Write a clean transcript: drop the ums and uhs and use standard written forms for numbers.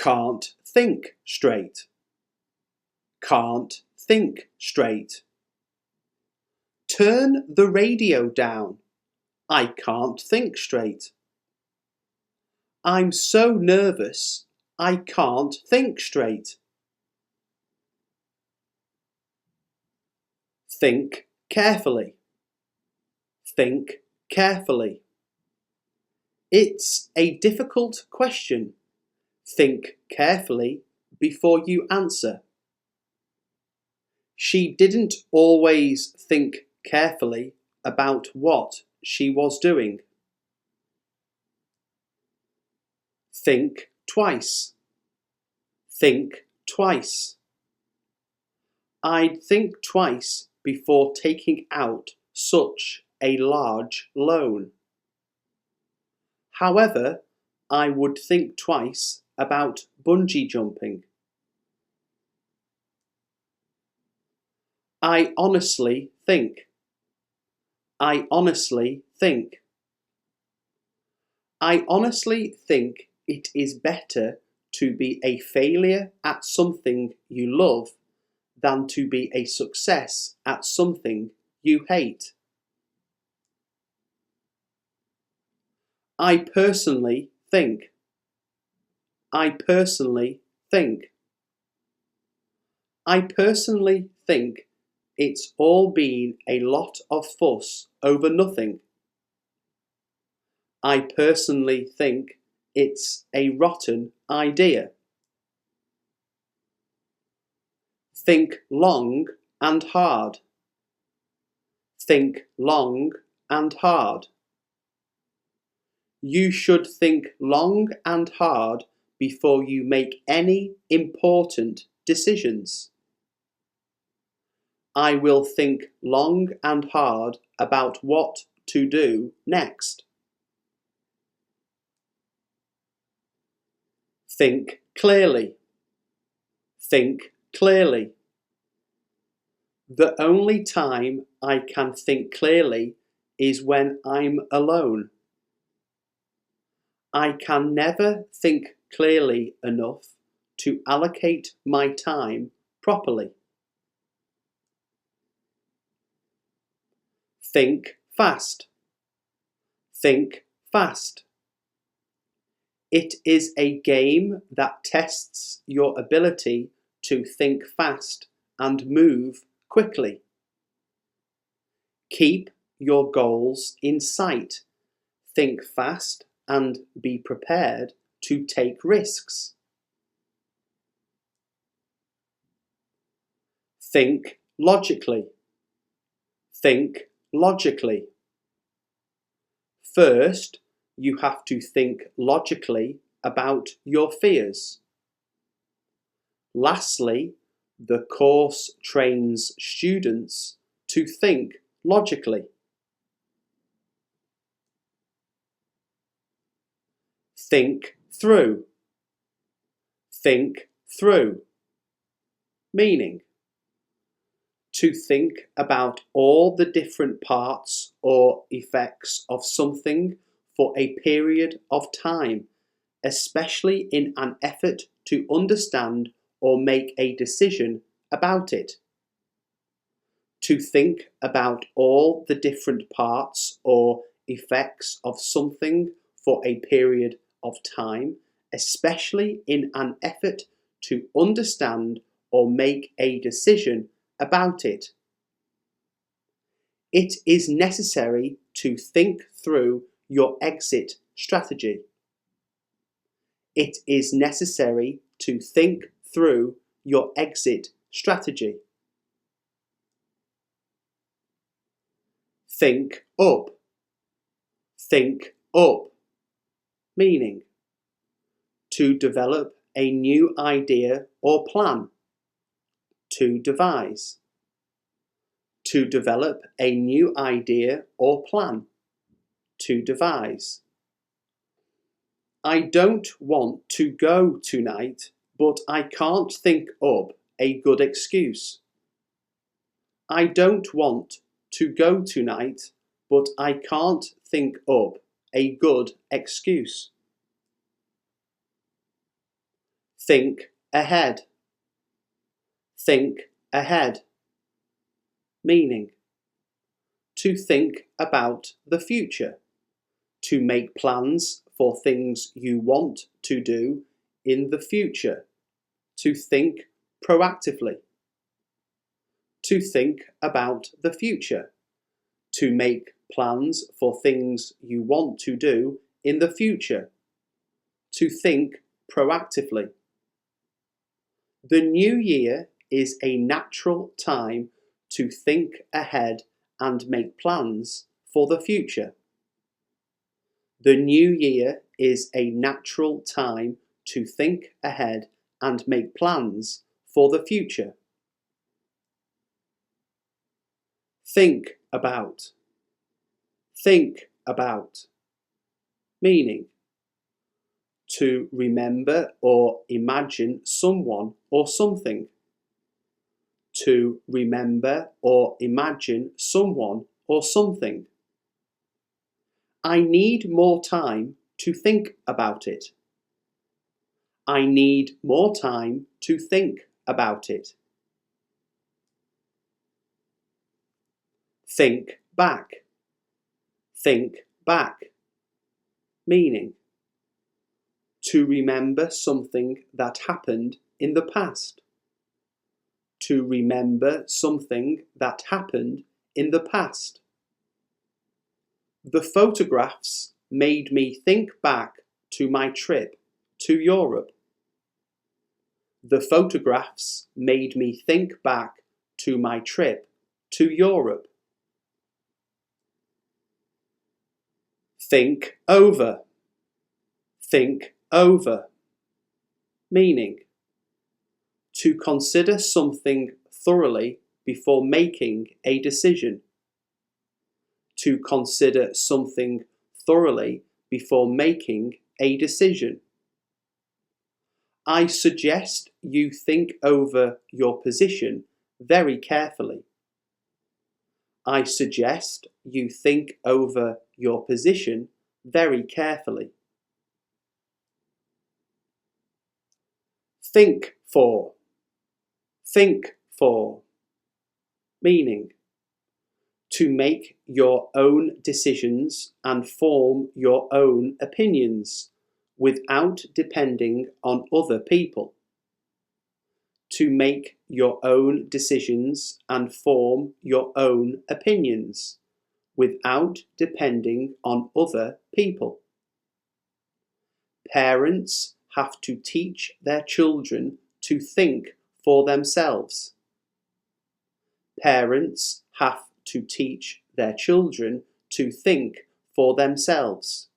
Can't think straight. Can't think straight. Turn the radio down. I can't think straight. I'm so nervous, I can't think straight. Think carefully. Think carefully. It's a difficult question. Think carefully before you answer. She didn't always think carefully about what she was doing. Think twice. Think twice. I'd think twice before taking out such a large loan. However, I would think twice about bungee jumping. I honestly think. I honestly think. I honestly think it is better to be a failure at something you love than to be a success at something you hate. I personally think. I personally think. I personally think it's all been a lot of fuss over nothing. I personally think it's a rotten idea. Think long and hard. Think long and hard. You should think long and hard before you make any important decisions. I will think long and hard about what to do next. Think clearly. Think clearly. The only time I can think clearly is when I'm alone. I can never think clearly enough to allocate my time properly. Think fast. Think fast. It is a game that tests your ability to think fast and move quickly. Keep your goals in sight. Think fast and be prepared to take risks. Think logically. Think logically. First, you have to think logically about your fears. Lastly, the course trains students to think logically. Think through. Think through. Meaning, to think about all the different parts or effects of something for a period of time, especially in an effort to understand or make a decision about it. To think about all the different parts or effects of something for a period of time, especially in an effort to understand or make a decision about it. It is necessary to think through your exit strategy. It is necessary to think through your exit strategy. Think up. Think up. Meaning, to develop a new idea or plan. To devise. To develop a new idea or plan. To devise. I don't want to go tonight, but I can't think up a good excuse. I don't want to go tonight, but I can't think up a good excuse. Think ahead. Think ahead. Meaning: to think about the future, to make plans for things you want to do in the future, to think proactively. To think about the future, to make plans for things you want to do in the future, to think proactively. The new year is a natural time to think ahead and make plans for the future. The new year is a natural time to think ahead and make plans for the future. Think about. Think about. Meaning: to remember or imagine someone or something. To remember or imagine someone or something. I need more time to think about it. I need more time to think about it. Think back. Think back. Meaning: to remember something that happened in the past. To remember something that happened in the past. The photographs made me think back to my trip to Europe. The photographs made me think back to my trip to Europe. Think over. Think over. Meaning: to consider something thoroughly before making a decision. To consider something thoroughly before making a decision. I suggest you think over your position very carefully. I suggest you think over your position very carefully. Think for. Think for. Meaning: to make your own decisions and form your own opinions without depending on other people. To make your own decisions and form your own opinions without depending on other people. Parents have to teach their children to think for themselves. Parents have to teach their children to think for themselves.